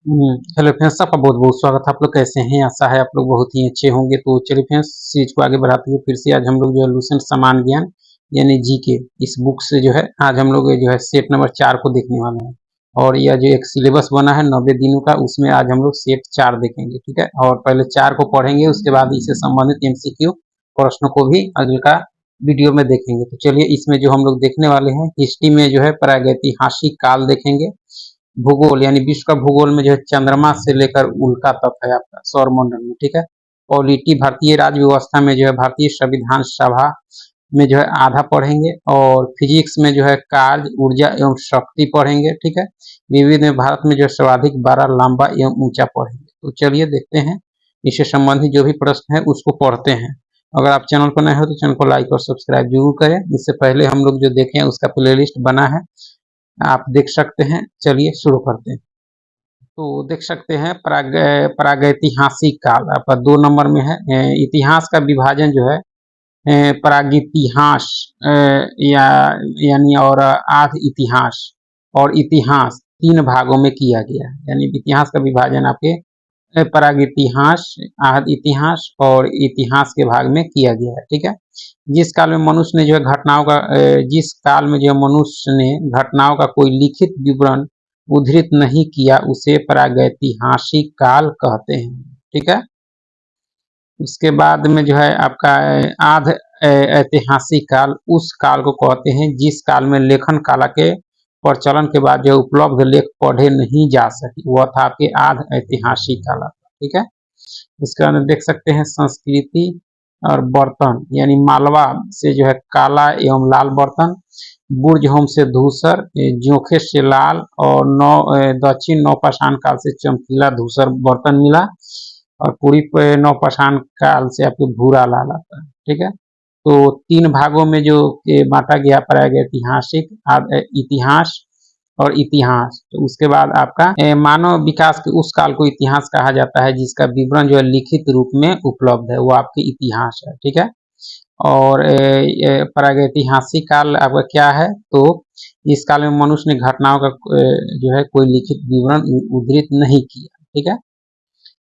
Hello friends, आपका बहुत-बहुत स्वागत है। आप लोग कैसे हैं? आशा है आप लोग बहुत ही अच्छे होंगे। तो चलिए फ्रेंड्स, सीरीज को आगे बढ़ाते हुए फिर से आज हम लोग जो है लुसेंट सामान्य ज्ञान यानी जीके इस बुक से जो है आज हम लोग जो है सेट नंबर 4 को देखने वाले हैं। और यह जो एक सिलेबस बना है 90 दिनों का, उसमें आज हम लोग सेट 4 देखेंगे, ठीक है? और पहले 4 को पढ़ेंगे, उसके बाद इससे संबंधित एमसीक्यू प्रश्नों को भी अगले का वीडियो में देखेंगे। तो चलिए, इसमें जो हम लोग देखने वाले हैं, हिस्ट्री में जो है प्रागैतिहासिक काल देखेंगे। भूगोल यानी विश्व का भूगोल में जो है चंद्रमा से लेकर उल्का तक है आपका सौरमंडल में, ठीक है। पॉलिटी भारतीय राज्य व्यवस्था में जो है भारतीय संविधान सभा में जो है आधा पढ़ेंगे। और फिजिक्स में जो है कार्य, ऊर्जा एवं शक्ति पढ़ेंगे, ठीक है। विविध में भारत में जो है सर्वाधिक 12 लंबा एवं ऊंचा पढ़ेंगे। तो चलिए देखते हैं, इससे संबंधित जो भी प्रश्न है उसको पढ़ते हैं। अगर आप चैनल पर नए हो तो चैनल को लाइक और सब्सक्राइब जरूर करें। इससे पहले हम लोग जो देखे हैं उसका प्लेलिस्ट बना है, आप देख सकते हैं। चलिए शुरू करते हैं। तो देख सकते हैं प्रागैतिहासिक काल आपका 2 नंबर में है। इतिहास का विभाजन जो है प्रागइतिहास या यानी और आध इतिहास और इतिहास 3 भागों में किया गया है। यानी इतिहास का विभाजन आपके प्रागइतिहास, आध इतिहास और इतिहास के भाग में किया गया है, ठीक है। जिस काल में मनुष्य ने जो है घटनाओं का जिस काल में जो मनुष्य ने घटनाओं का कोई लिखित विवरण उद्धृत नहीं किया उसे प्रागैतिहासिक काल कहते हैं, ठीक है। उसके बाद में जो है आपका आध ऐतिहासिक काल उस काल को कहते हैं जिस काल में लेखन कला के प्रचलन के बाद जो उपलब्ध लेख पढ़े नहीं जा सके, वह था आपके आध ऐतिहासिक काल, ठीक है। इसके अंदर देख सकते हैं संस्कृति और बर्तन यानी मालवा से जो है काला एवं लाल बर्तन, बुर्जहोम से धूसर, जोखे से लाल और दक्षिण नवपाषाण काल से चमकीला धूसर बर्तन मिला। और पूरी नवपाषाण काल से आपके भूरा लाल आता है, ठीक है। तो 3 भागों में जो बांटा गया प्रागैतिहासिक, इतिहास और इतिहास। तो उसके बाद आपका मानव विकास के उस काल को इतिहास कहा जाता है जिसका विवरण जो है लिखित रूप में उपलब्ध है, वो आपके इतिहास है, ठीक है। और प्रागैतिहासिक काल आपका क्या है, तो इस काल में मनुष्य ने घटनाओं का जो है कोई लिखित विवरण उद्धृत नहीं किया, ठीक है।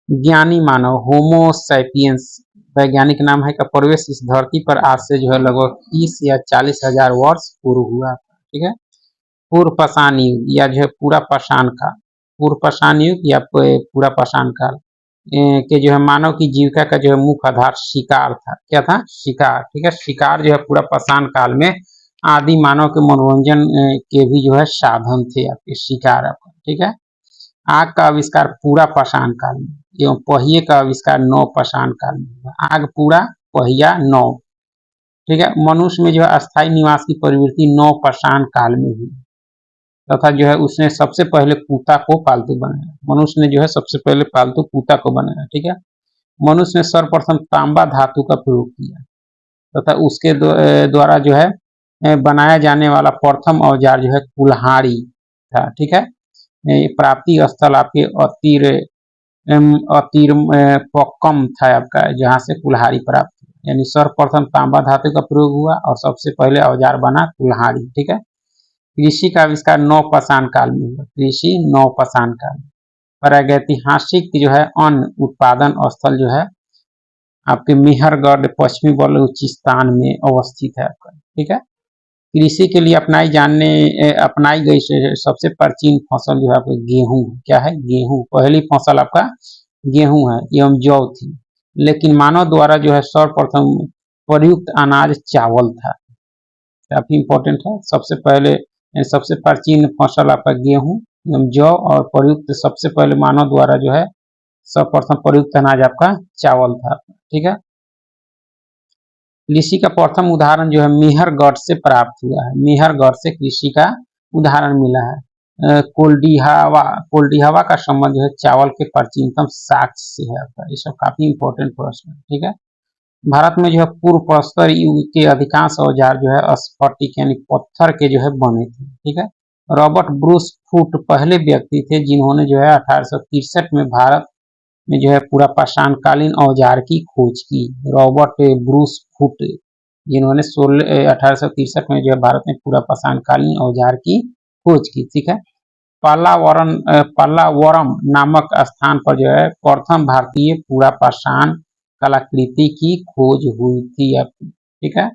ज्ञानी मानव होमो सैपियंस वैज्ञानिक नाम है का प्रवेश इस धरती पर आज से जो है लगभग 30 या 40,000 वर्ष पूर्व हुआ, ठीक है। पूर्व पाषाण युग या जो है पूरा पाषाण काल, पूर्व पाषाण युग या पूरा पाषाण काल के जो है मानव की जीविका का जो है मुख्य आधार शिकार था। क्या था? शिकार, ठीक है। शिकार जो है पूरा पाषाण काल में आदि मानव के मनोरंजन के भी जो है साधन थे आपके शिकार आपका, ठीक है। आग का आविष्कार पूरा पाषाण काल में एवं पहिए का आविष्कार नव पाषाण काल में। आग पूरा, पहिया नव, ठीक है। मनुष्य में जो है अस्थायी निवास की प्रवृत्ति नव पाषाण काल में हुई तथा जो है उसने सबसे पहले कुत्ता को पालतू बनाया। मनुष्य ने जो है सबसे पहले पालतू कुत्ता को बनाया, ठीक है। मनुष्य ने सर्वप्रथम तांबा धातु का प्रयोग किया तथा उसके द्वारा जो है बनाया जाने वाला प्रथम औजार जो है कुल्हाड़ी था, ठीक है। प्राप्ति स्थल आपके अतीर पक्कम था आपका, जहाँ से कुल्हाड़ी प्राप्त, यानी सर्वप्रथम तांबा धातु का प्रयोग हुआ और सबसे पहले औजार बना कुल्हाड़ी, ठीक है। कृषि का आविष्कार नव पाषाण काल में हुआ, कृषि नव पाषाण काल में। प्रागैतिहासिक जो है अन्न उत्पादन स्थल जो है आपके मेहरगढ़ पश्चिमी बलूचिस्तान में अवस्थित है आपका, ठीक है। कृषि के लिए अपनाई गई सबसे प्राचीन फसल जो है आपका गेहूं, क्या है? गेहूं। पहली फसल आपका गेहूं है एवं जौ थी, लेकिन मानव द्वारा जो है सर्वप्रथम प्रयुक्त अनाज चावल था। काफी इंपॉर्टेंट है। सबसे प्राचीन फसल आपका गेहूं एवं जौ और प्रयुक्त सबसे पहले मानव द्वारा जो है सर्वप्रथम प्रयुक्त अनाज आपका चावल था, ठीक है। कृषि का प्रथम उदाहरण जो है मेहरगढ़ से प्राप्त हुआ है। मेहरगढ़ से कृषि का उदाहरण मिला है। कोल्डिहावा का संबंध जो है चावल के प्राचीनतम साक्ष्य से है आपका। ये सब काफी इंपॉर्टेंट प्रश्न है, ठीक है। भारत में जो है पूर्व प्रस्तर युग के अधिकांश औजार जो है स्फटिक यानी पत्थर के जो है बने थे, ठीक है। रॉबर्ट ब्रूस फुट पहले व्यक्ति थे जिन्होंने जो है 1863 में भारत में जो है पूरा पाषाणकालीन औजार की खोज की। रॉबर्ट ब्रूस फुट जिन्होंने 1863 में जो है भारत में पूरा पाषाणकालीन औजार की खोज की, ठीक है। पल्लावरम नामक स्थान पर जो है प्रथम भारतीय पूरा पाषाण कलाकृति की खोज हुई थी। ठीक है,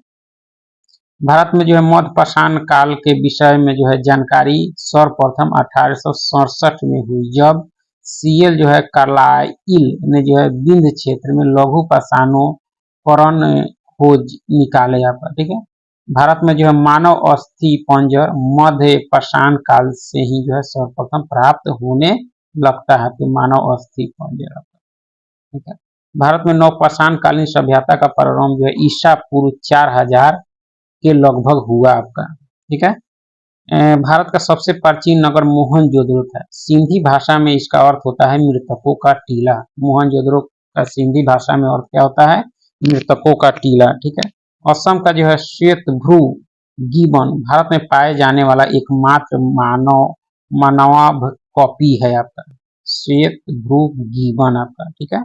भारत में जो है मध्य पाषाण काल के विषय में जो है जानकारी सर्वप्रथम 1867 में हुई, जब सीएल जो है कार्लाइल ने जो है विंध्य क्षेत्र में लघु पाषाणोपकरण खोज निकाले आपका। ठीक है, भारत में जो है मानव अस्थि पंजर मध्य पाषाण काल से ही जो है सर्वप्रथम प्राप्त होने लगता है, तो मानव अस्थि पंजर। ठीक है, भारत में नवपाषाण कालीन सभ्यता का प्रारंभ जो है ईसा पूर्व 4000 के लगभग हुआ आपका। ठीक है, भारत का सबसे प्राचीन नगर मोहनजोदड़ो था। सिंधी भाषा में इसका अर्थ होता है मृतकों का टीला। मोहनजोदड़ो का सिंधी भाषा में अर्थ क्या होता है? मृतकों का टीला। ठीक है, असम का जो है श्वेतभ्रू गिबन भारत में पाए जाने वाला एकमात्र मानव कॉपी है आपका, श्वेतभ्रू गिबन आपका। ठीक है,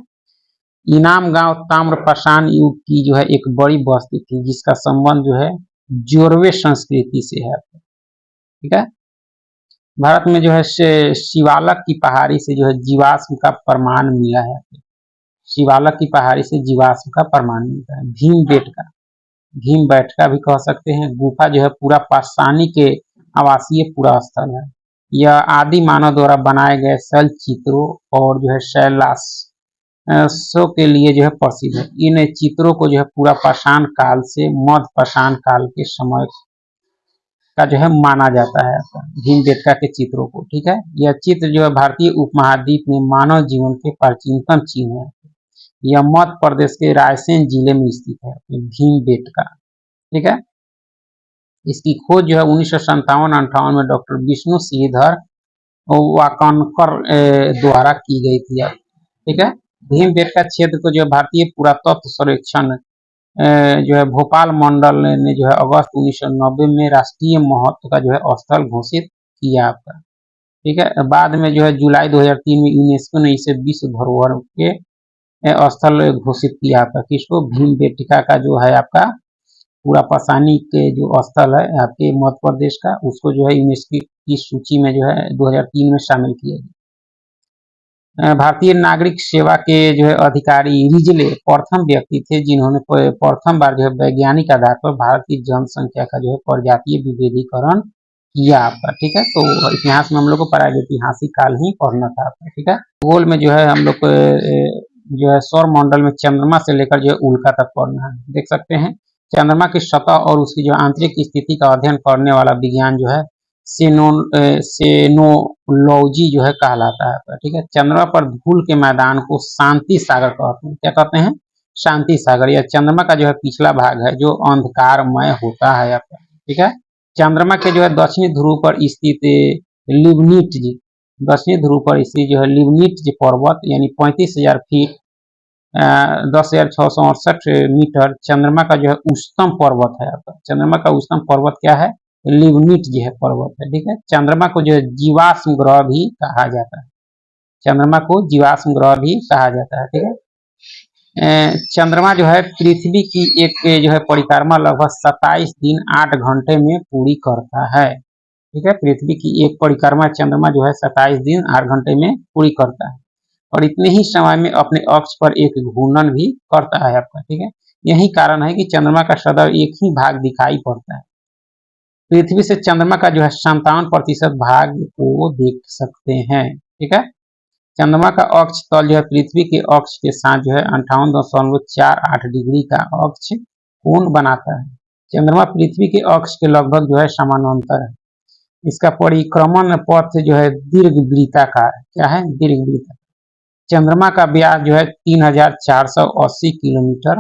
इनाम गांव ताम्रपाषाण युग की जो है एक बड़ी बस्ती थी, जिसका संबंध जो है जोरवे संस्कृति से है। ठीक है, भारत में जो है शिवालक की पहाड़ी से जो है जीवाश्म का प्रमाण मिला है। शिवालक की पहाड़ी से जीवाश्म का प्रमाण मिलता है। भीमबेटका भी कह सकते हैं। गुफा जो है पूरा पाषाणी के आवासीय पूरा स्थल है। यह आदि मानव द्वारा बनाए गए शैल चित्रों और जो है शैलाश शो के लिए जो है प्रसिद्ध है। इन चित्रों को जो है पूरा पाषाण काल से मध्य पाषाण काल के समय का जो है माना जाता है भीमबेटका के चित्रों को। ठीक है, यह चित्र जो है भारतीय उपमहाद्वीप में मानव जीवन के प्राचीनतम चिन्ह है। यह मध्य प्रदेश के रायसेन जिले में स्थित है भीमबेटका। ठीक है, इसकी खोज जो है 1957-58 में डॉक्टर विष्णु श्रीधर वाकनकर द्वारा की गई थी। ठीक है, भीमबेटका क्षेत्र को जो भारतीय पुरातत्व सर्वेक्षण जो है भोपाल मंडल ने जो है अगस्त 1990 में राष्ट्रीय महत्व का जो है स्थल घोषित किया आपका। ठीक है, बाद में जो है जुलाई 2003 में यूनेस्को ने इसे विश्व धरोहर के स्थल घोषित किया आपका। किसको? भीमबेटका का जो है आपका पूरा पाषाणी के जो स्थल है आपके मध्य प्रदेश का, उसको जो है यूनेस्को की सूची में जो है 2003 में शामिल किया गया। भारतीय नागरिक सेवा के जो है अधिकारी रिजले प्रथम व्यक्ति थे जिन्होंने प्रथम बार जो है वैज्ञानिक आधार पर भारत की जनसंख्या का जो है प्रजातीय विभेदीकरण किया आपका। ठीक है, तो इतिहास में हम लोग को प्रागैतिहासिक काल ही पढ़ना था आपका। ठीक है, भूगोल में जो है हम लोग को जो है सौर मंडल में चंद्रमा से लेकर जो है उल्का तक पढ़ना है। देख सकते हैं, चंद्रमा की सतह और उसकी जो आंतरिक स्थिति का अध्ययन करने वाला विज्ञान जो है सेनोलॉजी जो है कहलाता है। ठीक है, चंद्रमा पर धूल के मैदान को शांति सागर कहते हैं। क्या कहते हैं? शांति सागर। यह चंद्रमा का जो है पिछला भाग है जो अंधकारमय होता है आपका। ठीक है, चंद्रमा के जो है दक्षिणी ध्रुव पर स्थित लिब्निट्ज, दक्षिणी ध्रुव पर स्थित जो है लिब्निट्ज पर्वत यानी 35,000 फीट 10,668 मीटर चंद्रमा का जो है उच्चतम पर्वत है आपका। चंद्रमा का उच्चतम पर्वत क्या है? लिब्निट्ज जो है पर्वत है। ठीक है, चंद्रमा को जो है जीवाश्म ग्रह भी कहा जाता है। चंद्रमा को जीवाश्म ग्रह भी कहा जाता है। ठीक है, चंद्रमा जो है पृथ्वी की एक जो है परिक्रमा लगभग 27 दिन 8 घंटे में पूरी करता है। ठीक है, पृथ्वी की एक परिक्रमा चंद्रमा जो है 27 दिन 8 घंटे में पूरी करता है और इतने ही समय में अपने अक्ष पर एक घूर्णन भी करता है आपका। ठीक है, यही कारण है कि चंद्रमा का सदैव एक ही भाग दिखाई पड़ता है। पृथ्वी से चंद्रमा का जो है 57% भाग को देख सकते हैं। ठीक है, चंद्रमा का अक्ष तल जो है पृथ्वी के अक्ष के साथ जो है 58.48 डिग्री का अक्ष कोण बनाता है। चंद्रमा पृथ्वी के अक्ष के लगभग जो है समानांतर है। इसका परिक्रमण पथ जो है दीर्घवृत्ताकार। क्या है? दीर्घवृत्ताकार। चंद्रमा का व्यास जो है 3480 किलोमीटर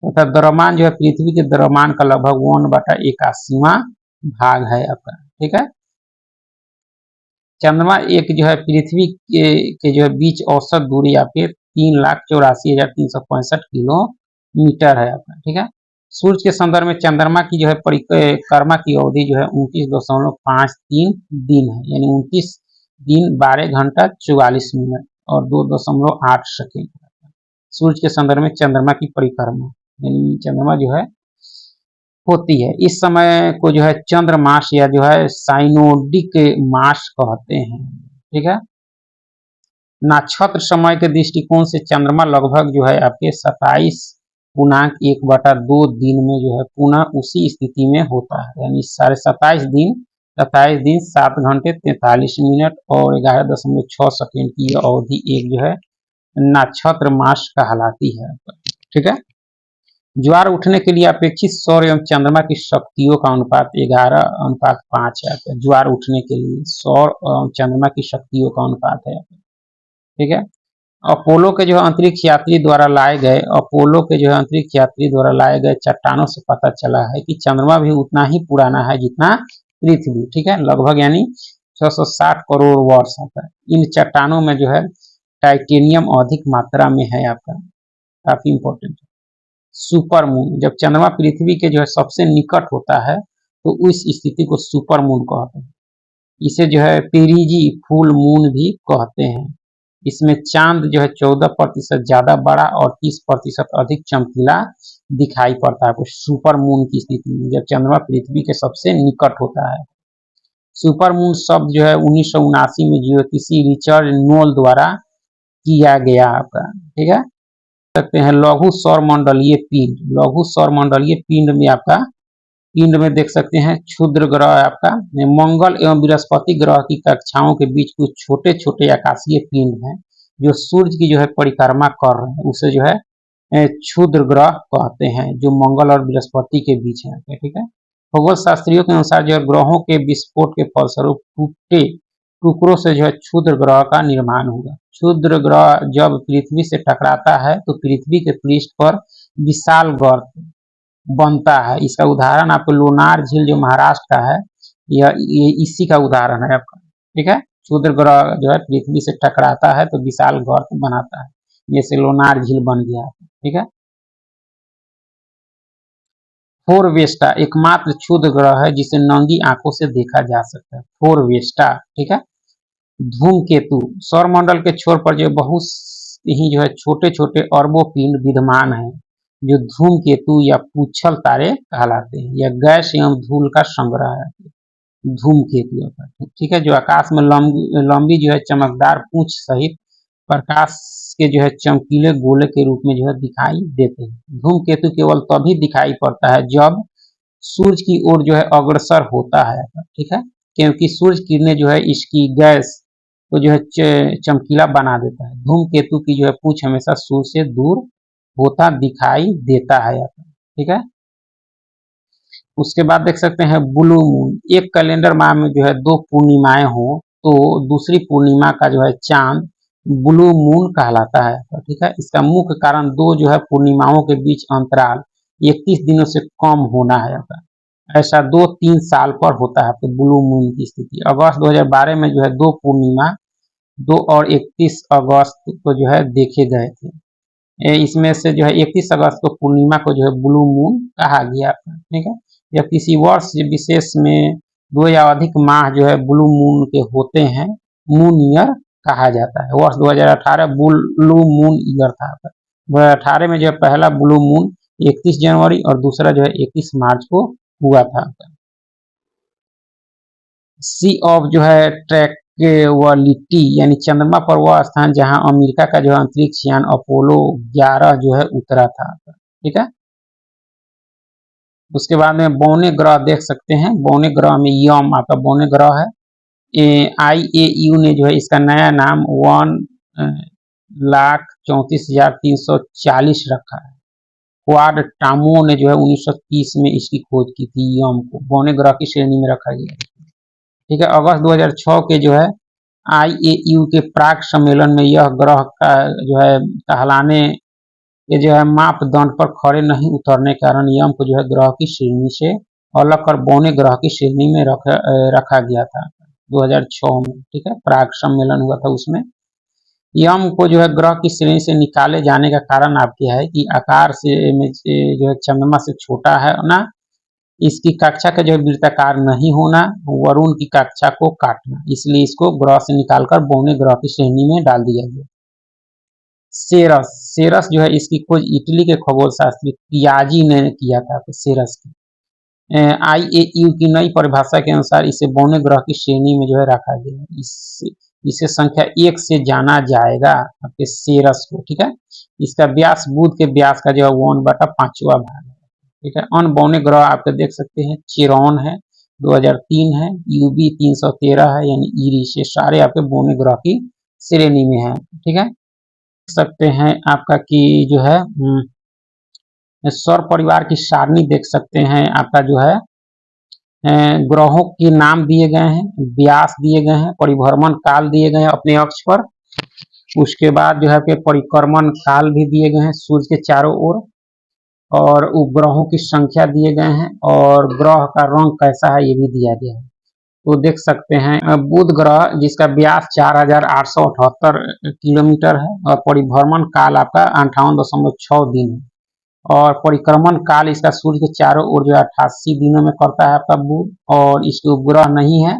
तथा द्रव्यमान जो है पृथ्वी के द्रव्यमान का लगभग 1/81वां भाग है आपका। ठीक है, चंद्रमा एक जो है पृथ्वी के जो है बीच औसत दूरी आपके 3,84,365 किलोमीटर है आपका। ठीक है, सूर्य के संदर्भ में चंद्रमा की जो है परिक्रमा की अवधि जो है 29.53 दिन है, यानी 29 दिन 12 घंटा 44 मिनट और 2.8 सेकेंड। सूर्य के संदर्भ में चंद्रमा की परिक्रमा यानी चंद्रमा जो है होती है। इस समय को जो है चंद्रमास या जो है साइनोडिक मास कहते हैं। ठीक है, नक्षत्र समय के दृष्टिकोण से चंद्रमा लगभग जो है आपके 27.1/2 दिन में जो है पुनः उसी स्थिति में होता है, यानी 27.5 दिन 7 घंटे 43 मिनट और 11.6 सेकेंड की अवधि एक जो है नक्षत्र मास कहलाती है। ठीक है, ज्वार उठने के लिए अपेक्षित सौर एवं चंद्रमा की शक्तियों का अनुपात 11:5 है। ज्वार उठने के लिए सौर एवं चंद्रमा की शक्तियों का अनुपात है। ठीक है, अपोलो के जो अंतरिक्ष यात्री द्वारा लाए गए चट्टानों से पता चला है कि चंद्रमा भी उतना ही पुराना है जितना पृथ्वी। ठीक है, लगभग यानी 660 करोड़ वर्ष आता है। इन चट्टानों में जो है टाइटेनियम अधिक मात्रा में है आपका, काफी इंपॉर्टेंट है। सुपर मून, जब चंद्रमा पृथ्वी के जो है सबसे निकट होता है तो उस स्थिति को सुपर मून कहते हैं। इसे जो है पेरिजी फुल मून भी कहते हैं। इसमें चांद जो है 14% ज्यादा बड़ा और 30% अधिक चमकीला दिखाई पड़ता है सुपर मून की स्थिति में, जब चंद्रमा पृथ्वी के सबसे निकट होता है। सुपर मून शब्द जो है 1979 में ज्योतिषी रिचर्ड नोल द्वारा किया गया आपका। ठीक है, सकते हैं लघु सौरमंडलीय पिंड। लघु सौरमंडलीय पिंड में आपका देख सकते हैं क्षुद्र ग्रह आपका मंगल एवं बृहस्पति ग्रह की कक्षाओं के बीच कुछ छोटे छोटे आकाशीय पिंड हैं जो सूर्य की जो है परिक्रमा कर रहे हैं, उसे जो है क्षुद्र ग्रह कहते हैं, जो मंगल और बृहस्पति के बीच है। ठीक है, खगोल शास्त्रियों के अनुसार जो ग्रहों के विस्फोट के फलस्वरूप टूटे टुकड़ों से जो है क्षुद्र ग्रह का निर्माण होगा। क्षुद्र ग्रह जब पृथ्वी से टकराता है तो पृथ्वी के पृष्ठ पर विशाल गर्त बनता है। इसका उदाहरण आपको लोनार झील जो महाराष्ट्र का है, ये इसी का उदाहरण है आपका। ठीक है, क्षुद्र ग्रह जो है पृथ्वी से टकराता है तो विशाल गर्त बनाता है, जैसे लोनार झील बन गया। ठीक है, फोरवेस्टा एकमात्र क्षुद्र ग्रह है जिसे नंगी आंखों से देखा जा सकता है, फोरवेस्टा। ठीक है, धूमकेतु, सौरमंडल के छोर पर जो बहुत ही जो है छोटे छोटे अरबों पिंड विद्यमान है जो धूमकेतु या पूछल तारे कहलाते हैं। यह गैस एवं धूल का संग्रह है, धूमकेतु। ठीक है, जो आकाश में लंबी जो है चमकदार पूंछ सहित प्रकाश के जो है चमकीले गोले के रूप में जो है दिखाई देते हैं। धूमकेतु केवल तभी दिखाई पड़ता है जब सूर्य की ओर जो है अग्रसर होता है। ठीक है, क्योंकि सूर्य किरणें जो है इसकी गैस को जो है चमकीला बना देता है। धूमकेतु की जो है पूंछ हमेशा सूर्य से दूर होता दिखाई देता है। ठीक है, उसके बाद देख सकते हैं ब्लू मून। एक कैलेंडर माह में जो है 2 पूर्णिमाएं हो तो दूसरी पूर्णिमा का जो है चांद ब्लू मून कहलाता है। तो ठीक है, इसका मुख्य कारण 2 जो है पूर्णिमाओं के बीच अंतराल 31 दिनों से कम होना है। ऐसा 2-3 साल पर होता है तो ब्लू मून की स्थिति। अगस्त 2012 में जो है 2 पूर्णिमा 2 और 31 अगस्त को जो है देखे गए थे। इसमें से जो है 31 अगस्त को पूर्णिमा को जो है ब्लू मून कहा गया। ठीक है, जब किसी वर्ष विशेष में 2 या अधिक माह जो है ब्लू मून के होते हैं, मून ईयर कहा जाता है। वर्ष 2018 ब्लू मून ईयर था। 2018 में जो है पहला ब्लू मून 31 जनवरी और दूसरा जो है 31 मार्च को हुआ था। सी ऑफ जो है ट्रैंक्विलिटी, यानी चंद्रमा पर वह स्थान जहां अमेरिका का जो है अंतरिक्ष यान अपोलो 11 जो है उतरा था। ठीक है, उसके बाद में बौने ग्रह देख सकते हैं। बौने ग्रह में यम आपका बौने ग्रह है। IAU ने जो है इसका नया नाम 1,34,340 रखा है। क्वाड टामो ने जो है 1930 में इसकी खोज की थी। यम को बौने ग्रह की श्रेणी में रखा गया। ठीक है, अगस्त 2006 के जो है IAU के प्राक सम्मेलन में यह ग्रह का जो है कहलाने ये जो है मापदंड पर खड़े नहीं उतरने के कारण यम को जो है ग्रह की श्रेणी से अलग कर बौने ग्रह की श्रेणी में रखा गया था 2006 में। ठीक है, प्राग सम्मेलन हुआ था उसमें। यम को जो है ग्रह की श्रेणी से निकाले जाने का कारण आपके है कि आकार से जो है चंद्रमा से छोटा है ना, इसकी कक्षा का जो है वृत्ताकार नहीं होना, वरुण की कक्षा को काटना, इसलिए इसको ग्रह से निकालकर बौने ग्रह की श्रेणी में डाल दिया गया। सेरस जो है इसकी खोज इटली के खगोल शास्त्री पियाजी ने किया था। तो सेरस की IAU की नई परिभाषा के अनुसार इसे बौने ग्रह की श्रेणी में जो है रखा गया है। इसे संख्या 1 से जाना जाएगा आपके सेरस को, ठीक है। इसका व्यास बुध के व्यास का जो है 1/5वां भाग है, ठीक है। अन्य बौने ग्रह आपके देख सकते हैं, चिरॉन है 2003 है, यूबी 313 है, यानी ईरिस, ये सारे आपके बौने ग्रह की श्रेणी में है, ठीक है। देख सकते हैं आपका कि जो है सौर परिवार की सारणी देख सकते हैं, आपका जो है ग्रहों के नाम दिए गए हैं, व्यास दिए गए हैं, परिभ्रमण काल दिए गए हैं अपने अक्ष पर। उसके बाद जो है कि परिक्रमण काल भी दिए गए हैं सूर्य के चारों ओर, और उपग्रहों की संख्या दिए गए हैं, और ग्रह का रंग कैसा है ये भी दिया गया है। तो देख सकते हैं बुध ग्रह जिसका व्यास 4878 किलोमीटर है, और परिभ्रमण काल आपका 58.6 दिन है, और परिक्रमण काल इसका सूर्य के चारों ओर जो 88 दिनों में करता है आपका बुध, और इसके उपग्रह नहीं है,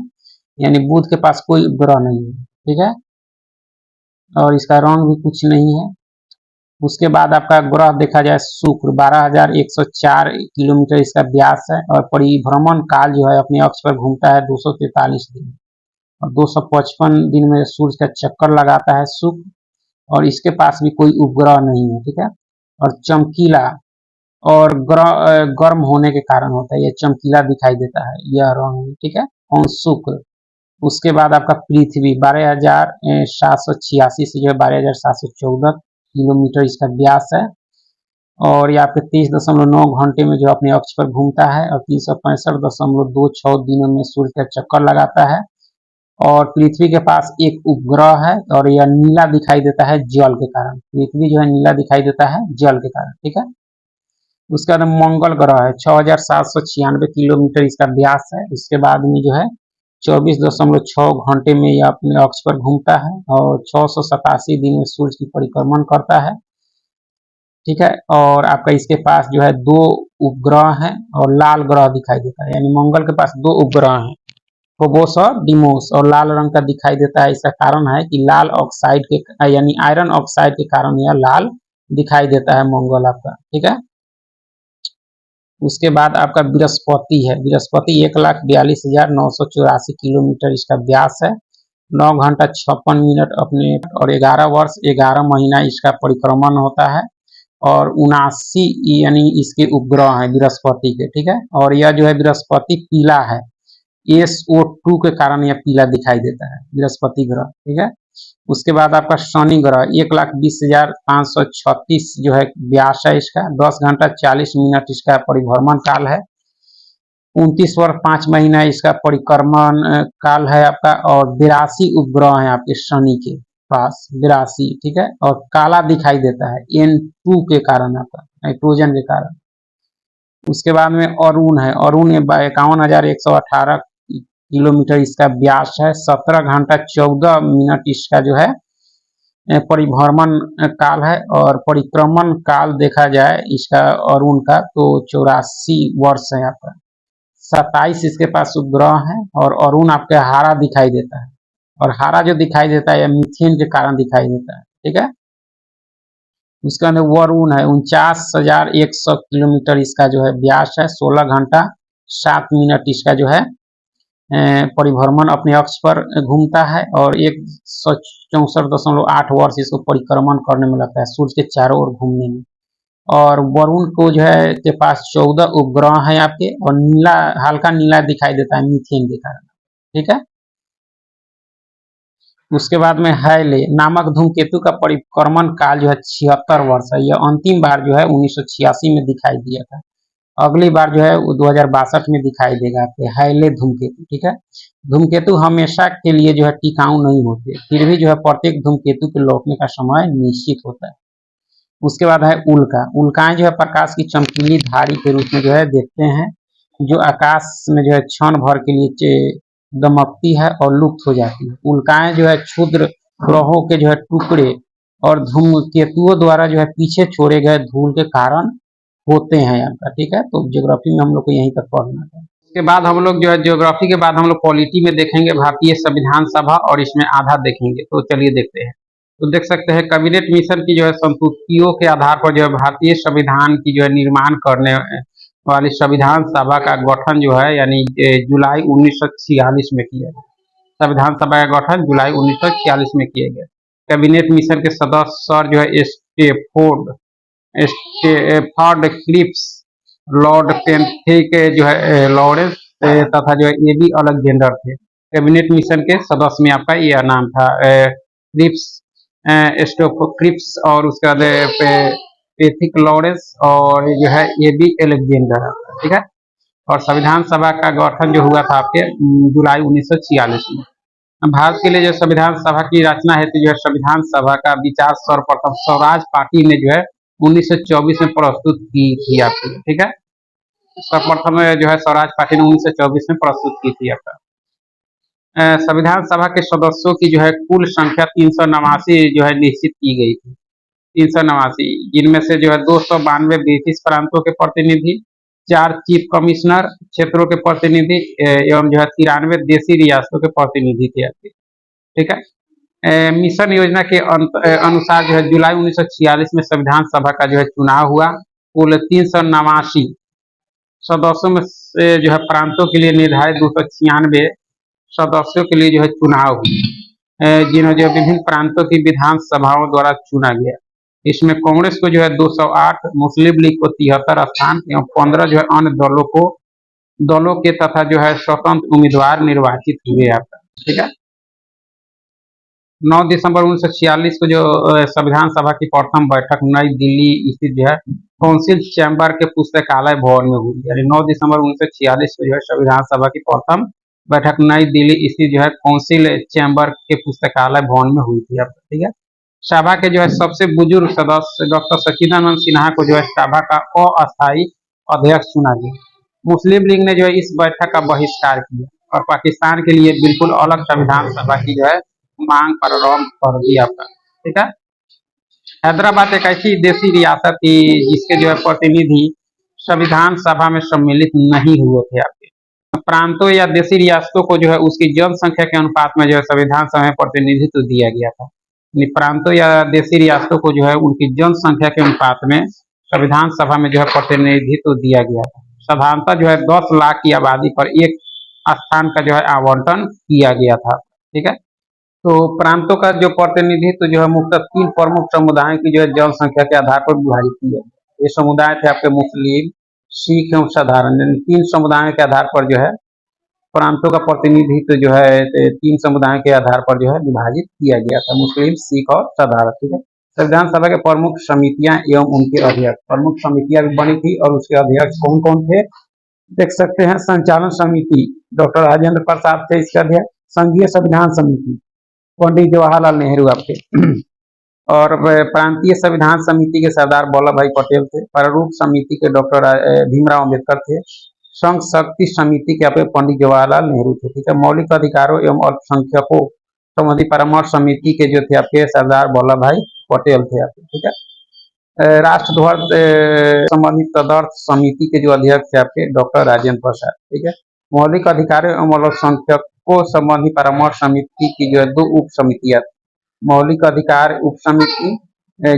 यानी बुध के पास कोई उपग्रह नहीं है, ठीक है। और इसका रंग भी कुछ नहीं है। उसके बाद आपका ग्रह देखा जाए शुक्र, 12,104 किलोमीटर इसका व्यास है, और परिभ्रमण काल जो है अपने अक्ष पर घूमता है 243 दिन, और 255 दिन में सूर्य का चक्कर लगाता है शुक्र, और इसके पास भी कोई उपग्रह नहीं है, ठीक है। और चमकीला और गर्म होने के कारण होता है, यह चमकीला दिखाई देता है यह रंग, ठीक है, कौन, शुक्र। उसके बाद आपका पृथ्वी 12,786 से जो है 12,714 किलोमीटर इसका व्यास है, और ये आपके 23.9 घंटे में जो अपने अक्ष पर घूमता है, और 365.26 दिनों में सूर्य का चक्कर लगाता है। और पृथ्वी के पास एक उपग्रह है, और यह नीला दिखाई देता है जल के कारण, पृथ्वी जो है नीला दिखाई देता है जल के कारण, ठीक है। उसके बाद मंगल ग्रह है, 6,796 किलोमीटर इसका व्यास है। इसके बाद में जो है 24.6 घंटे में यह अपने अक्ष पर घूमता है, और 687 दिन में सूर्य की परिक्रमण करता है, ठीक है। और आपका इसके पास जो है 2 उपग्रह हैं, और लाल ग्रह दिखाई देता है, यानी मंगल के पास 2 उपग्रह हैं, फोबोस और डिमोस, और लाल रंग का दिखाई देता है। इसका कारण है कि लाल ऑक्साइड के यानी आयरन ऑक्साइड के कारण यह लाल दिखाई देता है मंगल आपका, ठीक है। उसके बाद आपका बृहस्पति है, बृहस्पति 1,42,984 किलोमीटर इसका व्यास है, 9 घंटा 56 मिनट अपने, और 11 वर्ष 11 महीना इसका परिक्रमण होता है, और 79 यानी इसके उपग्रह हैं बृहस्पति के, ठीक है। और यह जो है बृहस्पति पीला है, SO2 के कारण यह पीला दिखाई देता है बृहस्पति ग्रह, ठीक है। उसके बाद आपका शनि ग्रह 1,20,536 जो है व्यास है इसका, 10 घंटा 40 मिनट इसका परिभ्रमण काल है, 29 वर्ष 5 महीना इसका परिक्रमण काल है आपका, और 82 उपग्रह है आपके शनि के पास, 82, ठीक है। और काला दिखाई देता है N2 के कारण, आपका नाइट्रोजन के कारण। उसके बाद में अरुण है, अरुण 51,118 किलोमीटर इसका व्यास है, 17 घंटा 14 मिनट इसका जो है परिभ्रमण काल है, और परिक्रमण काल देखा जाए इसका अरुण का तो 84 वर्ष है आपका, 27 इसके पास उपग्रह है, और अरुण आपके हरा दिखाई देता है, और हरा जो दिखाई देता है मीथेन के कारण दिखाई देता है, ठीक है। उसके अंदर वरुण है, 49,100 किलोमीटर इसका जो है व्यास है, 16 घंटा 7 मिनट इसका जो है परिभ्रमण अपने अक्ष पर घूमता है, और 164.8 वर्ष इसको परिक्रमण करने में लगता है सूर्य के चारों ओर घूमने में। और वरुण को जो है के पास 14 उपग्रह हैं आपके, और नीला, हल्का नीला दिखाई देता है मीथेन के कारण, ठीक है। उसके बाद में हैले नामक धूमकेतु का परिक्रमण काल जो है 76 वर्ष है, यह अंतिम बार जो है 1986 में दिखाई दिया था, अगली बार जो है वो 2062 में दिखाई देगा आपके हैले धूमकेतु, ठीक है। धूमकेतु हमेशा के लिए जो है टिकाऊ नहीं होते, फिर भी जो है प्रत्येक धूमकेतु के लौटने का समय निश्चित होता है। उसके बाद है उल्का, उल्काएं जो है प्रकाश की चमकीली धारी के रूप में जो है देखते हैं, जो आकाश में जो है क्षण भर के लिए दमकती है और लुप्त हो जाती है। उल्काएं जो है क्षुद्र ग्रहों के जो है टुकड़े और धूमकेतुओं द्वारा जो है पीछे छोड़े गए धूल के कारण होते हैं आपका, ठीक है। तो ज्योग्राफी में हम लोग को यहीं तक पढ़ना है। उसके बाद हम लोग जो है ज्योग्राफी के बाद हम लोग पॉलिटी में देखेंगे भारतीय संविधान सभा, और इसमें आधा देखेंगे, तो चलिए देखते हैं। तो देख सकते हैं कैबिनेट मिशन की जो है संस्तुतियों के आधार पर जो है भारतीय संविधान की जो है निर्माण करने वाली संविधान सभा का गठन जो है यानी जुलाई 1946 में किया गया। संविधान सभा का गठन जुलाई 1946 में किया गया। कैबिनेट मिशन के सदस्य सर जो है स्टेफोर्ड क्लिप्स, लॉर्ड पेंथिक जो है लॉरेंस तथा जो है ये भी अलग जेंडर थे। कैबिनेट मिशन के सदस्य में आपका यह नाम था क्लिप्स, क्रिप्स और उसके बाद पेथिक लॉरेंस और जो है ये भी एलेक्जेंडर, ठीक है। और संविधान सभा का गठन जो हुआ था आपके जुलाई 1946 में। भारत के लिए जो संविधान सभा की रचना हेतु जो है संविधान सभा का विचार सर्वप्रथम स्वराज पार्टी ने जो है 1924 में प्रस्तुत की थी आपकी, ठीक है। सर्वप्रथम जो है स्वराज पार्टी ने 1924 में प्रस्तुत की थी आपका। संविधान सभा के सदस्यों की जो है कुल संख्या 389 जो है निश्चित की गई थी। 389, जिनमें से जो है 292 ब्रिटिश प्रांतों के प्रतिनिधि, 4 चीफ कमिश्नर क्षेत्रों के प्रतिनिधि एवं जो है 93 देशी रियासतों के प्रतिनिधि थे आपके, ठीक है। मिशन योजना के अनुसार जो है जुलाई 1946 में संविधान सभा का जो है चुनाव हुआ। कुल 389 सदस्यों में से जो है प्रांतों के लिए निर्धारित 296 सदस्यों के लिए जो है चुनाव हुई, जिन्हें जो विभिन्न प्रांतों की विधानसभाओं द्वारा चुना गया। इसमें कांग्रेस को जो है 208, मुस्लिम लीग को 73 स्थान एवं 15 जो है अन्य दलों के तथा जो है स्वतंत्र उम्मीदवार निर्वाचित हुए आपका, ठीक है। 9 दिसंबर 1946 को जो संविधान सभा की प्रथम बैठक नई दिल्ली स्थित जो है काउंसिल चैम्बर के पुस्तकालय भवन में हुई। यानी 9 दिसंबर 1946 को जो है संविधान सभा की प्रथम बैठक नई दिल्ली स्थित जो है काउंसिल चैम्बर के पुस्तकालय भवन में हुई थी, ठीक है। सभा के जो है सबसे बुजुर्ग सदस्य डॉक्टर सच्चिदानंद सिन्हा को जो है सभा का अस्थायी अध्यक्ष चुना गया। मुस्लिम लीग ने जो है इस बैठक का बहिष्कार किया और पाकिस्तान के लिए बिल्कुल अलग संविधान सभा की जो है मांग प्रारंभ कर दिया था, ठीक है। हैदराबाद एक ऐसी देशी रियासत थी जिसके जो है प्रतिनिधि संविधान सभा में सम्मिलित नहीं हुए थे आपके। प्रांतों या देशी रियासतों को जो है उसकी जनसंख्या के अनुपात में जो है संविधान सभा में प्रतिनिधित्व दिया गया था। प्रांतों या देशी रियासतों को जो है उनकी जनसंख्या के अनुपात में संविधान सभा में जो है प्रतिनिधित्व दिया गया था। साधारणतः जो है 10 लाख की आबादी पर एक स्थान का जो है आवंटन किया गया था, ठीक है। तो प्रांतों का जो प्रतिनिधित्व जो है मुख्यतः 3 प्रमुख समुदायों की जो है जनसंख्या के आधार पर विभाजित किया। ये समुदाय थे आपके मुस्लिम, सिख एवं साधारण। 3 समुदायों के आधार पर जो है प्रांतों का प्रतिनिधित्व जो है 3 समुदायों के आधार पर जो है विभाजित किया गया था, मुस्लिम, सिख और साधारण, ठीक है। संविधान सभा के प्रमुख समितियां एवं उनके अध्यक्ष, प्रमुख समितियां भी बनी थी और उसके अध्यक्ष कौन कौन थे देख सकते हैं। संचालन समिति डॉक्टर राजेंद्र प्रसाद थे इसके अध्यक्ष। संघीय संविधान समिति पंडित जवाहरलाल नेहरू आपके और प्रांतीय संविधान समिति के सरदार वल्लभ भाई पटेल थे। प्रारूप समिति के डॉक्टर भीमराव अम्बेडकर थे। संघ शक्ति समिति के आपके पंडित जवाहरलाल नेहरू थे, ठीक है। मौलिक अधिकारों एवं अल्पसंख्यकों संबंधी परामर्श समिति के जो थे आपके सरदार वल्लभ भाई पटेल थे आपके, ठीक है। राष्ट्रध्वज संबंधी तदर्थ समिति के जो अध्यक्ष थे आपके डॉक्टर राजेंद्र प्रसाद, ठीक है। मौलिक अधिकारों एवं अल्पसंख्यकों संबंधी परामर्श समिति की जो है 2 उप समितियां, मौलिक अधिकार उप समिति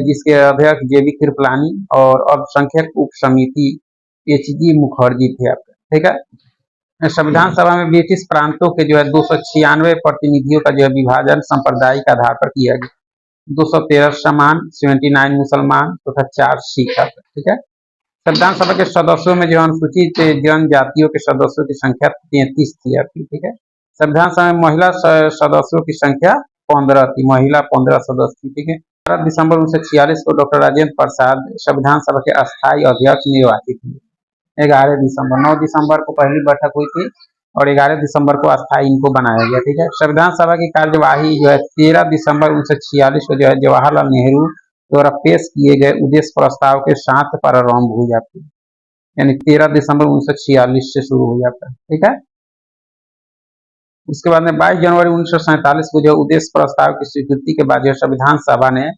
जिसके अध्यक्ष जेबी कृपलानी और अल्पसंख्यक उप समिति एचजी मुखर्जी थे आपके, ठीक है। संविधान सभा में ब्रिटिश प्रांतों के जो है 296 प्रतिनिधियों का जो है विभाजन सांप्रदायिक आधार पर किया गया। 213 समान, 79 मुसलमान तथा 4 सिख, ठीक है। संविधान सभा के सदस्यों में जो अनुसूचित जनजातियों के सदस्यों की संख्या 33 थी आपकी, ठीक है। संविधान सभा में महिला सदस्यों की संख्या 15 थी, महिला 15 सदस्य थी, ठीक है। 12 दिसंबर 1946 को डॉक्टर राजेंद्र प्रसाद संविधान सभा के अस्थायी अध्यक्ष निर्वाचित हुए। 11 दिसंबर, 9 दिसंबर को पहली बैठक हुई थी और 11 दिसंबर को अस्थायी इनको बनाया गया, ठीक है। संविधान सभा की कार्यवाही जो है 13 दिसंबर 1946 को जो है जवाहरलाल नेहरू द्वारा पेश किए गए उद्देश्य प्रस्ताव के साथ प्रारंभ हुई आपकी, यानी 13 दिसंबर 1946 से शुरू हुई आपका, ठीक है। उसके बाद में 22 जनवरी 1947 को जो उद्देश्य प्रस्ताव की स्वीकृति के बाद जो संविधान सभा ने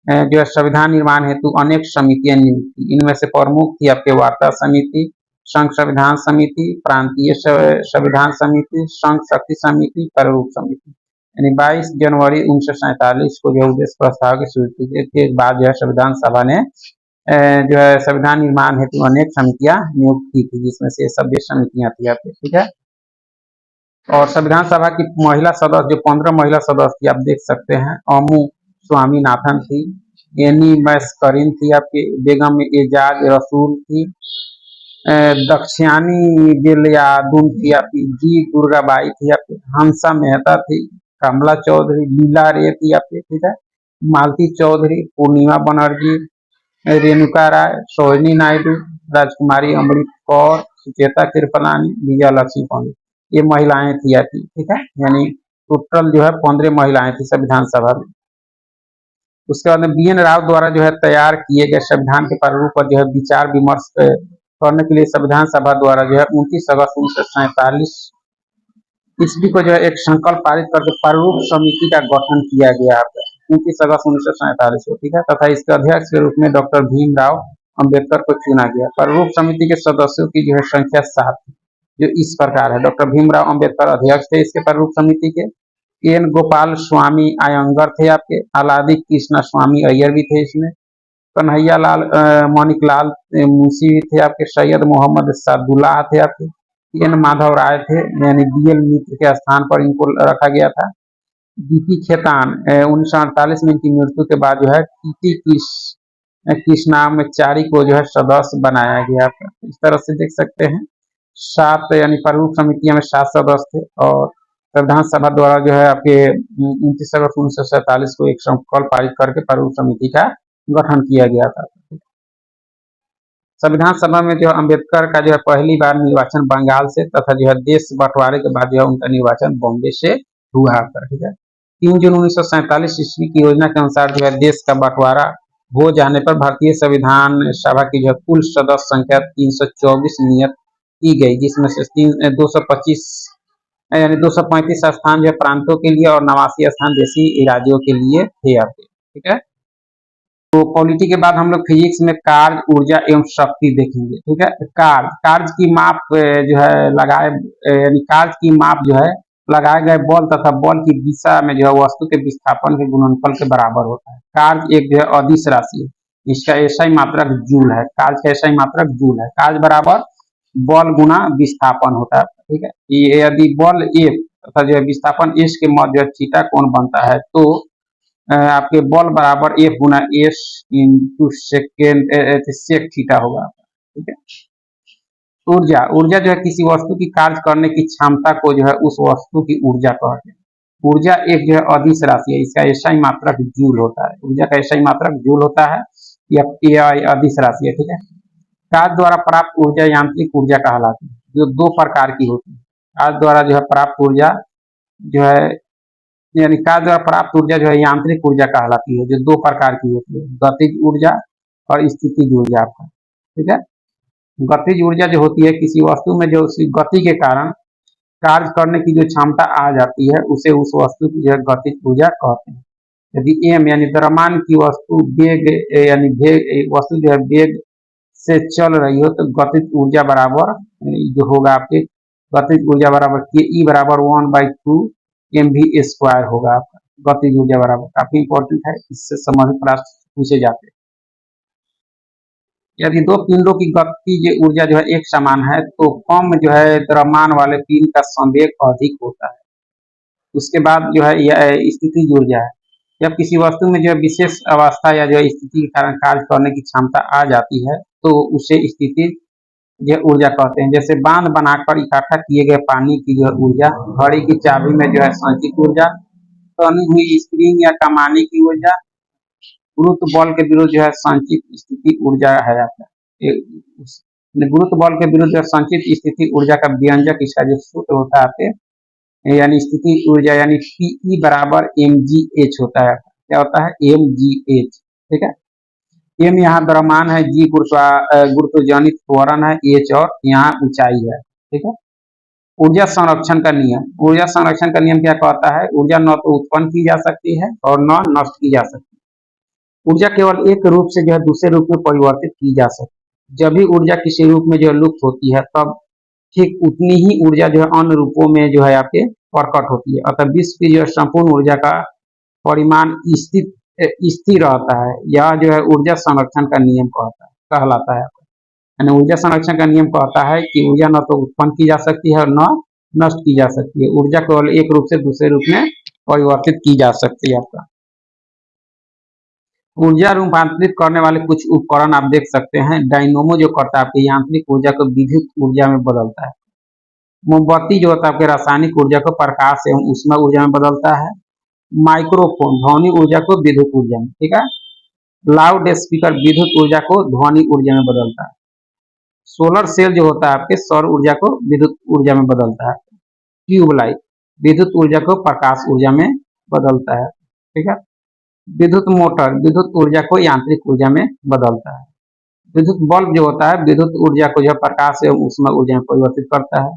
जो है संविधान निर्माण हेतु अनेक समितियां नियुक्त की। इनमें से प्रमुख थी आपके वार्ता समिति, संघ संविधान समिति, प्रांतीय संविधान समिति, संघ शक्ति समिति, प्रारूप समिति। यानी 22 जनवरी 1947 को जो उद्देश्य प्रस्ताव की स्वीकृति के बाद जो है संविधान सभा ने जो है संविधान निर्माण हेतु अनेक समितियां नियुक्त की थी, जिसमें से सभ्य समितियां थी यहाँ पे, ठीक है। और संविधान सभा की महिला सदस्य जो 15 महिला सदस्य थी, आप देख सकते हैं, अमू स्वामीनाथन थी, एनी मैस्करीन थी, आपकी बेगम एजाज रसूल थी, दक्षियानी बेलियादुन थी, आपकी जी दुर्गाबाई थी, आपकी हंसा मेहता थी, कमला चौधरी, लीला रे थी आपकी, ठीक है, मालती चौधरी, पूर्णिमा बनर्जी, रेणुका राय, सरोजिनी नायडू, राजकुमारी अमृत कौर, सुचेता कृपलानी, विजया लक्ष्मी पंडित, ये महिलाएं थी आपकी, ठीक है। यानी टोटल जो है 15 महिलाएं थी संविधान सभा में। उसके बाद में BN राव द्वारा जो है तैयार किए गए संविधान के प्रारूप पर जो है विचार विमर्श करने के लिए संविधान सभा द्वारा जो है 29 अगस्त 1947 ईस्वी को जो है एक संकल्प पारित करके प्रारूप समिति का गठन किया गया है 29 अगस्त 1947 को, ठीक है, तथा इसके अध्यक्ष के रूप में डॉक्टर भीमराव अंबेडकर को चुना गया। प्रारूप समिति के सदस्यों की जो है संख्या 7 जो इस प्रकार है। डॉक्टर भीमराव अंबेडकर अध्यक्ष थे इसके प्रारूप समिति के, एन गोपाल स्वामी अयंगर थे आपके, आलादी कृष्णा स्वामी अय्यर भी थे इसमें, कन्हैया लाल माणिकलाल मुंशी भी थे आपके, सैयद मोहम्मद सादुल्लाह थे आपके, एन माधव राय थे, यानी DL मित्र के स्थान पर इनको रखा गया था। DP खेतान 1948 में इनकी मृत्यु के बाद जो है TT कृष्णाचारी को जो है सदस्य बनाया गया था। इस तरह से देख सकते हैं 7 यानी प्रारूप समितियों में 7 सदस्य थे और संविधान सभा द्वारा जो है आपके 29 अगस्त 1947 को एक संकल्प पारित करके प्रारूप समिति का गठन किया गया था। संविधान सभा में जो अंबेडकर का जो है पहली बार निर्वाचन बंगाल से तथा जो है देश बंटवारे के बाद जो है उनका निर्वाचन बॉम्बे से हुआ था, ठीक है। 3 जून 1947 ईस्वी की योजना के अनुसार जो है देश का बंटवारा हो जाने पर भारतीय संविधान सभा की जो है कुल सदस्य संख्या 324 नियत की गई, जिसमें से 225 यानी 235 स्थान जो है प्रांतों के लिए और 89 स्थान देशी राज्यों के लिए थे आपके, ठीक है। तो पॉलिटी के बाद हम लोग फिजिक्स में कार्य, ऊर्जा एवं शक्ति देखेंगे, ठीक है। कार्य की माप जो है लगाए, यानी कार्य की माप जो है लगाए गए बल तथा बल की दिशा में जो है वस्तु के विस्थापन के गुणनफल के बराबर होता है। कार्य एक जो है अदिश राशि है, इसका SI मात्रक जूल है, कार्य का SI मात्रक जूल है। कार्य बराबर बल गुना विस्थापन होता है, ठीक है। ये यदि बल F तथा जो है विस्थापन S के मध्य थीटा कोण बनता है तो आपके बल बराबर F गुना S इंटू सेक थीटा होगा, ठीक है। ऊर्जा जो है किसी वस्तु की कार्य करने की क्षमता को जो है उस वस्तु की ऊर्जा कहते हैं। ऊर्जा एक जो है अदिश राशि है, इसका SI मात्रक जूल होता है, ऊर्जा का SI मात्रक जूल होता है, यह अदिश राशि है, ठीक है। कार्य द्वारा प्राप्त ऊर्जा यांत्रिक ऊर्जा कहलाती है, जो 2 प्रकार की होती है। कार्य द्वारा जो है प्राप्त ऊर्जा जो है, यानी कार्य द्वारा प्राप्त ऊर्जा जो है यांत्रिक ऊर्जा कहलाती है, जो 2 प्रकार की होती है, गतिज ऊर्जा और स्थितिज ऊर्जा आपका, ठीक है। गतिज ऊर्जा जो होती है किसी वस्तु में जो उसकी गति के कारण कार्य करने की जो क्षमता आ जाती है उसे उस वस्तु की जो है गतिज ऊर्जा कहते हैं। यदि M यानी द्रव्यमान की वस्तु वेग यानी वस्तु जो है वेग से चल रही हो तो गतिज ऊर्जा बराबर जो होगा आपके गतिज ऊर्जा बराबर KE बराबर 1/2 mv² होगा आपका। गतिज ऊर्जा बराबर काफी इंपॉर्टेंट है, इससे संबंधित प्रश्न पूछे जाते हैं। यदि 2 पिंडों की गतिज ऊर्जा जो है एक समान है तो कम जो है द्रव्यमान वाले पिंड का संवेग अधिक होता है। उसके बाद जो है यह स्थितिज ऊर्जा है, जब किसी वस्तु में जो है विशेष अवस्था या जो है स्थिति के कारण कार्य करने की क्षमता आ जाती है तो उसे स्थितिज जो ऊर्जा कहते हैं। जैसे बांध बनाकर इकट्ठा किए गए पानी की जो ऊर्जा, घड़ी की चाबी में जो है संचित ऊर्जा, तनी हुई स्प्रिंग या कमानी की ऊर्जा, गुरुत्व बल के विरुद्ध जो है संचित स्थिति ऊर्जा है आपका। गुरुत्व बल के विरुद्ध संचित स्थिति ऊर्जा का व्यंजक इसका जो सूत्र होता है आपके, यानी स्थिति ऊर्जा यानी PE बराबर mgh होता है। क्या होता है? mgh, ठीक है। m यहाँ द्रव्यमान है, g गुरुत्वजनित त्वरण है, h और यहाँ ऊंचाई है, ठीक है। ऊर्जा संरक्षण का नियम, ऊर्जा संरक्षण का नियम क्या कहता है? ऊर्जा न तो उत्पन्न की जा सकती है और न नष्ट की जा सकती है। ऊर्जा केवल एक रूप से जो है दूसरे रूप में परिवर्तित की जा सकती है। जब भी ऊर्जा किसी रूप में जो है लुप्त होती है तब ठीक उतनी ही ऊर्जा जो है अन्य रूपों में जो है आपके प्रकट होती है। अतः विश्व की जो संपूर्ण ऊर्जा का परिमाण स्थित स्थिर रहता है। यह जो है ऊर्जा संरक्षण का नियम कहलाता है। यानी ऊर्जा संरक्षण का नियम कहता है कि ऊर्जा न तो उत्पन्न की जा सकती है और न नष्ट की जा सकती है। ऊर्जा केवल एक रूप से दूसरे रूप में परिवर्तित की जा सकती है। आपका ऊर्जा रूपांतरित करने वाले कुछ उपकरण आप देख सकते हैं। डायनोमो जो करता है आपकी यांत्रिक ऊर्जा को विद्युत ऊर्जा में बदलता है। मोमबत्ती जो होता है आपके रासायनिक ऊर्जा को प्रकाश एवं ऊष्मा ऊर्जा में बदलता है। माइक्रोफोन ध्वनि ऊर्जा को विद्युत ऊर्जा में, ठीक है। लाउड स्पीकर विद्युत ऊर्जा को ध्वनि ऊर्जा में बदलता है। सोलर सेल जो होता है आपके सौर ऊर्जा को विद्युत ऊर्जा में बदलता है। ट्यूबलाइट विद्युत ऊर्जा को प्रकाश ऊर्जा में बदलता है, ठीक है। विद्युत मोटर विद्युत ऊर्जा को यांत्रिक ऊर्जा में बदलता है। विद्युत बल्ब जो होता है विद्युत ऊर्जा को जो प्रकाश एवं ऊष्मा ऊर्जा में परिवर्तित करता है।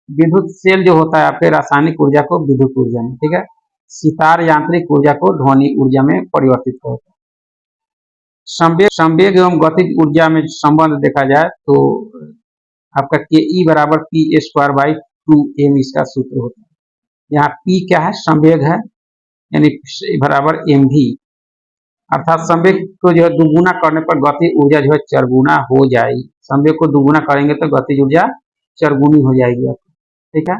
विद्युत सेल जो होता है आपके रासायनिक ऊर्जा को विद्युत ऊर्जा में, ठीक है। सितार यांत्रिक ऊर्जा को ध्वनि ऊर्जा में परिवर्तित करता है। संवेग एवं गतिज ऊर्जा में संबंध देखा जाए तो आपका के ई बराबर P A square by 2m इसका सूत्र होता है। यहाँ पी क्या है, संवेग है, यानी बराबर एम भी, अर्थात संवेग को जो है दुगुना करने पर गति ऊर्जा जो है चरगुना हो जाएगी। संवेग को दुगुना करेंगे तो गति ऊर्जा चरगुनी हो जाएगी आपको, ठीक है।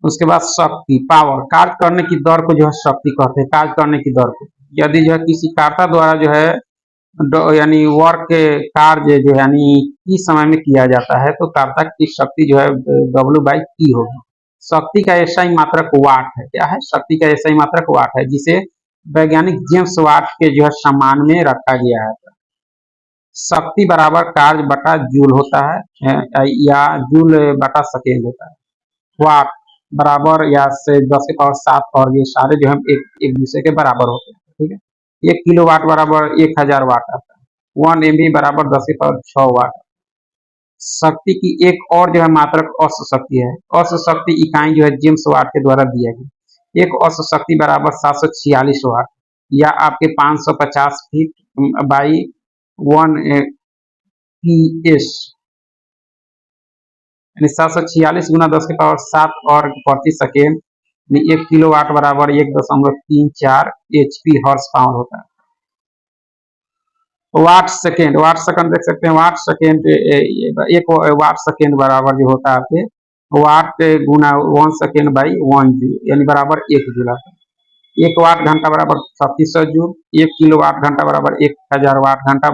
उसके बाद शक्ति पावर, कार्य करने की दर को जो है शक्ति कहते हैं। कार्य करने की दर को यदि जो है किसी कर्ता द्वारा जो है यानी वर्क के कार्य जो है यानी इस समय में किया जाता है तो कर्ता की शक्ति जो है W/T होगी। शक्ति का ऐसा ही मात्रक वाट है। क्या है, शक्ति का ऐसा ही मात्रक वाट है जिसे वैज्ञानिक जेम्स वाट के जो है सम्मान में रखा गया है। शक्ति बराबर कार्य बटा जूल होता है या जूल बटा सेकेंड होता है। वाट बराबर या से 10⁻7 और ये सारे जो है एक दूसरे के बराबर होते हैं, ठीक है। 1 किलोवाट बराबर 1000 वाट आता है। 1 MV बराबर 10⁶ वाट। शक्ति की एक और जो है मात्रक औसत शक्ति है। औसत शक्ति इकाई जो है जेम्स वाट के द्वारा दिया गया। एक औसत शक्ति बराबर 746 वाट या आपके 550 फीट बाई 1 PS, यानी 746 गुना 10⁻7 और प्रति सेकेंड, 1 किलोवाट बराबर 1.34 HP हॉर्स पावर होता है। वाट सेकेंड देख सकते हैं। वाट सेकेंड 1 वाट सेकेंड बराबर जो होता है आपके वाट गुना 1 सेकेंड बाई 1 जूल, यानी बराबर 1 जूल आता है। 1 वाट घंटा बराबर 3600 जूल। 1 किलो वाट घंटा बराबर 1000 वाट घंटा,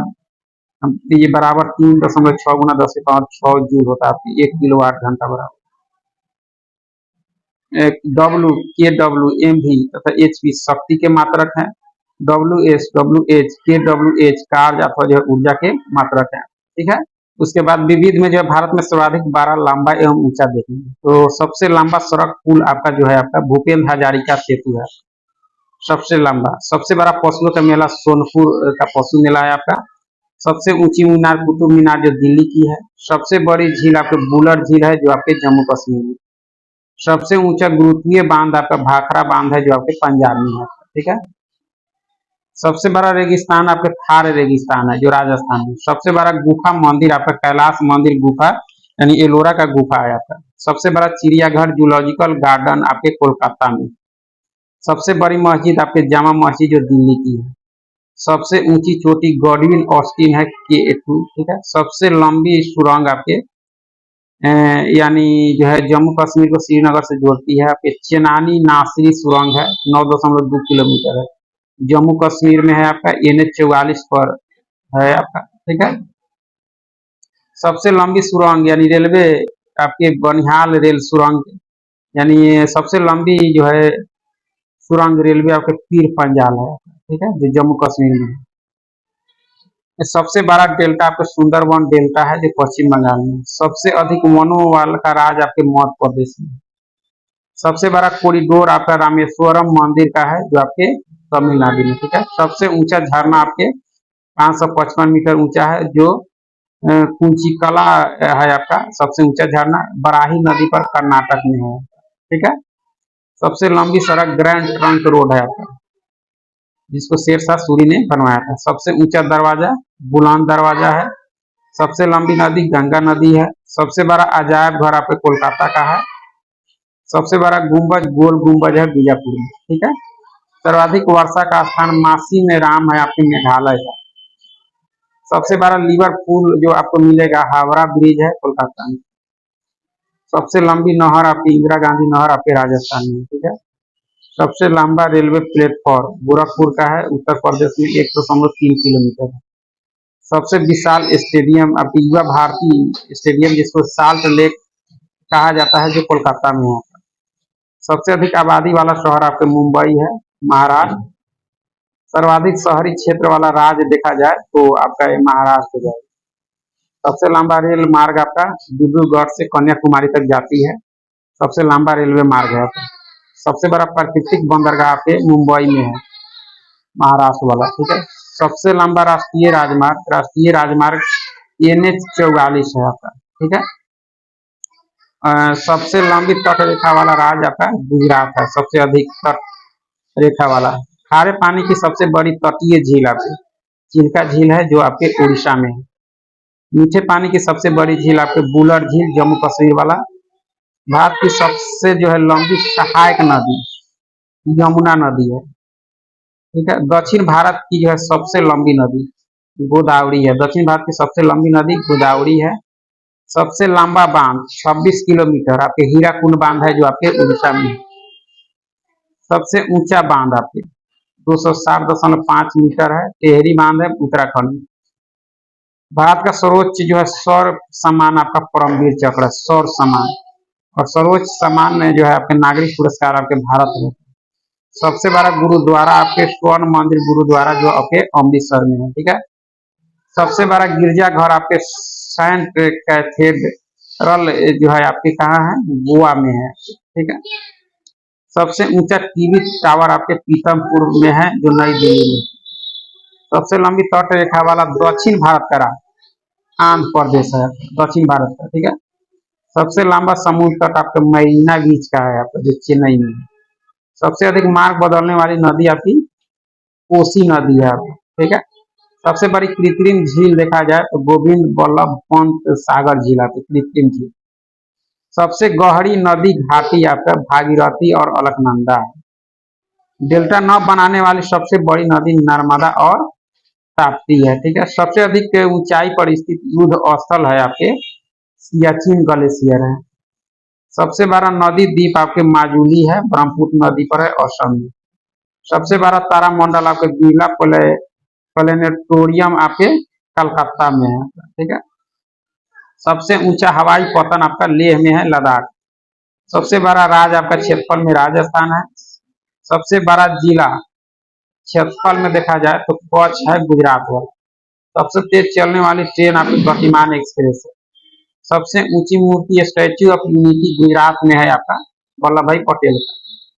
ये बराबर 3.6 गुना 10⁶ जूल होता है 1 किलो वाट घंटा बराबर। W KW MV तथा HP शक्ति के मात्रक है। WS WH KWH कार्य अथवा जो है ऊर्जा के मात्रक है, ठीक है। उसके बाद विविध में जो है भारत में सर्वाधिक 12 लंबा एवं ऊंचा देखेंगे तो सबसे लंबा सड़क पुल आपका जो है आपका भूपेंद्र हजारिका सेतु है, सबसे लंबा। सबसे बड़ा पशुओं का मेला सोनपुर का पशु मेला है आपका। सबसे ऊंची मीनार कुतुब मीनार जो दिल्ली की है। सबसे बड़ी झील आपके बुलर झील है जो आपके जम्मू कश्मीर में। सबसे ऊंचा गुरुत्वीय बांध आपका भाखड़ा बांध है जो आपके पंजाब में है, ठीक है। सबसे बड़ा रेगिस्तान आपके थार रेगिस्तान है जो राजस्थान में। सबसे बड़ा गुफा मंदिर आपका कैलाश मंदिर गुफा यानी एलोरा का गुफा है आपका। सबसे बड़ा चिड़ियाघर जूलॉजिकल गार्डन आपके कोलकाता में। सबसे बड़ी मस्जिद आपके जामा मस्जिद जो दिल्ली की है। सबसे ऊंची चोटी गॉडविन ऑस्टिन है K2, ठीक है। सबसे लंबी सुरंग आपके यानी जो है जम्मू कश्मीर को श्रीनगर से जोड़ती है आपके चेनानी नासरी सुरंग है 9.2 किलोमीटर है। जम्मू कश्मीर में है आपका NH44 पर है आपका, ठीक है। सबसे लंबी सुरंग यानी रेलवे आपके बनिहाल रेल सुरंग, यानी सबसे लंबी जो है सुरंग रेलवे आपके पीर पंजाल है, ठीक है, जो जम्मू कश्मीर में है। सबसे बड़ा डेल्टा आपका सुंदरवन डेल्टा है जो पश्चिम बंगाल में। सबसे अधिक वनों वाला का राज आपके मध्य प्रदेश में। सबसे बड़ा कॉरिडोर आपका रामेश्वरम मंदिर का है जो आपके तमिलनाडु में, ठीक है। सबसे ऊंचा झरना आपके 555 मीटर ऊंचा है जो कुंचिकला है आपका सबसे ऊंचा झरना, बराही नदी पर कर्नाटक में है, ठीक है। सबसे लंबी सड़क ग्रैंड ट्रंक रोड है आपका जिसको शेरशाह सूरी ने बनवाया था। सबसे ऊंचा दरवाजा बुलंद दरवाजा है। सबसे लंबी नदी गंगा नदी है। सबसे बड़ा अजायब घर आपके कोलकाता का है। सबसे बड़ा गुंबज गोल गुंबज है बीजापुर में, ठीक है। सर्वाधिक वर्षा का स्थान मासी में राम है आपके मेघालय का। सबसे बड़ा लिवरपूल जो आपको मिलेगा हावड़ा ब्रिज है कोलकाता में। सबसे लंबी नहर आपकी इंदिरा गांधी नहर आपके राजस्थान में, ठीक है। सबसे लंबा रेलवे प्लेटफॉर्म गोरखपुर का है, उत्तर प्रदेश में 1.3 किलोमीटर है। सबसे विशाल स्टेडियम आपकी युवा भारती स्टेडियम जिसको साल्ट लेक कहा जाता है, जो कोलकाता में है। सबसे अधिक आबादी वाला शहर आपके मुंबई है, महाराष्ट्र। सर्वाधिक शहरी क्षेत्र वाला राज्य देखा जाए तो आपका ये महाराष्ट्र हो जाएगा। सबसे लंबा रेल मार्ग आपका डिब्रूगढ़ से कन्याकुमारी तक जाती है, सबसे लंबा रेलवे मार्ग है आपका। सबसे बड़ा प्राकृतिक बंदरगाह आपके मुंबई में है, महाराष्ट्र वाला, ठीक है। सबसे लंबा राष्ट्रीय राजमार्ग NH 44 है आपका, ठीक है। सबसे लंबी तट रेखा वाला राज्य आपका गुजरात है, सबसे अधिक तट रेखा वाला। खारे पानी की सबसे बड़ी तटीय झील आपकी चिल्का झील है, जो आपके उड़ीसा में है। मीठे पानी की सबसे बड़ी झील आपके बुलर झील जम्मू कश्मीर वाला। भारत की सबसे जो है लंबी सहायक नदी यमुना नदी है, ठीक है। दक्षिण भारत की जो है सबसे लंबी नदी गोदावरी है, दक्षिण भारत की सबसे लंबी नदी गोदावरी है। सबसे लंबा बांध 26 किलोमीटर आपके हीराकुंड बांध है, जो आपके उड़ीसा में है। सबसे ऊंचा बांध आपके 260.5 मीटर है, टेहरी बांध है उत्तराखंड में। भारत का सर्वोच्च जो है सौर सम्मान आपका परमवीर चक्र है, सौर सम्मान। और सर्वोच्च सम्मान में जो है आपके नागरिक पुरस्कार आपके भारत में। सबसे बड़ा गुरुद्वारा आपके स्वर्ण मंदिर गुरुद्वारा जो आपके अमृतसर में है, ठीक है। सबसे बड़ा गिरजाघर आपके सेंट कैथेड्रल जो है आपके कहाँ है, गोवा में है, ठीक है। सबसे ऊंचा टीवी टावर आपके पीतमपुर में है, जो नई दिल्ली में। सबसे लंबी तट रेखा वाला दक्षिण भारत का राज्य आंध्र प्रदेश है, दक्षिण भारत का, ठीक है। सबसे लंबा समुद्र तट आपका मरीना बीच का है आपका, जो चेन्नई में है। सबसे अधिक मार्ग बदलने वाली नदी आपकी कोसी नदी है आपकी, ठीक है। सबसे बड़ी कृत्रिम झील देखा जाए तो गोविंद बल्लभ पंत सागर झील आपकी कृत्रिम झील। सबसे गहरी नदी घाटी आपका भागीरथी और अलकनंदा है। डेल्टा न बनाने वाली सबसे बड़ी नदी नर्मदा और ताप्ती है, ठीक है। सबसे अधिक ऊंचाई पर स्थित युद्ध स्थल है आपके सियाचिन ग्लेशियर है। सबसे बड़ा नदी द्वीप आपके माजुली है, ब्रह्मपुत्र नदी पर है असम में। सबसे बड़ा तारामंडल आपके बिरला प्लेनेटोरियम आपके कलकत्ता में है, ठीक है। सबसे ऊंचा हवाई पतन आपका लेह में है, लद्दाख। सबसे बड़ा राज्य आपका क्षेत्रफल में राजस्थान है। सबसे बड़ा जिला क्षेत्रफल में देखा जाए तो कच्छ है, गुजरात वाला। सबसे तेज चलने वाली ट्रेन आपकी गतिमान एक्सप्रेस है। सबसे ऊंची मूर्ति स्टैच्यू ऑफ यूनिटी गुजरात में है आपका वल्लभ भाई पटेल का।